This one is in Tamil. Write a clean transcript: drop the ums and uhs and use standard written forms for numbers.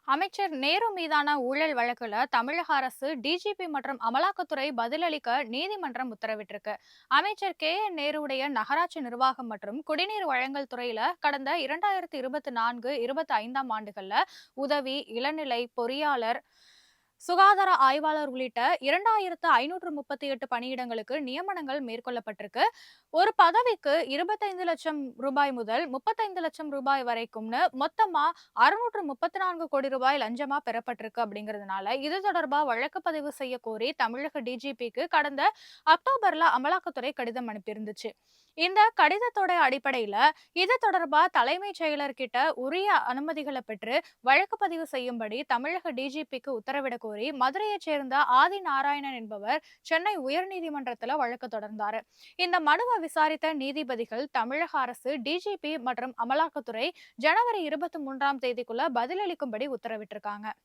அமைச்சர் நேரு மீதான ஊழல் வழக்குல தமிழக அரசு டிஜிபி மற்றும் அமலாக்கத்துறை பதிலளிக்க நீதிமன்றம் உத்தரவிட்டிருக்கு. அமைச்சர் நேருடைய நகராட்சி நிர்வாகம் மற்றும் குடிநீர் வழங்கல் துறையில கடந்த 2024-25ஆம் ஆண்டுகள்ல உதவி இளநிலை பொறியாளர், சுகாதார ஆய்வாளர் உள்ளிட்ட 2538 பணியிடங்களுக்கு நியமனங்கள் மேற்கொள்ளப்பட்டிருக்கு. ஒரு பதவிக்கு 25 லட்சம் ரூபாய் முதல் 35 லட்சம் ரூபாய் வரைக்கும்னு மொத்தமா 634 கோடி ரூபாய் லஞ்சமா பெறப்பட்டிருக்கு அப்படிங்கிறதுனால இது தொடர்பா வழக்கு பதிவு செய்ய கோரி தமிழக டிஜிபிக்கு கடந்த அக்டோபர்ல அமலாக்கத்துறை கடிதம் அனுப்பியிருந்துச்சு. இந்த கடிதத்தோட அடிப்படையில இது தொடர்பா தலைமைச் செயலர்கிட்ட உரிய அனுமதிகளை பெற்று வழக்கு பதிவு செய்யும்படி தமிழக டிஜிபிக்கு உத்தரவிடக் கோரி மதுரையைச் சேர்ந்த ஆதி நாராயணன் என்பவர் சென்னை உயர்நீதிமன்றத்துல வழக்கு தொடர்ந்தாரு. இந்த மனுவை விசாரித்த நீதிபதிகள் தமிழக அரசு டிஜிபி மற்றும் அமலாக்கத்துறை ஜனவரி 23ஆம் தேதிக்குள்ள பதிலளிக்கும்படி உத்தரவிட்டிருக்காங்க.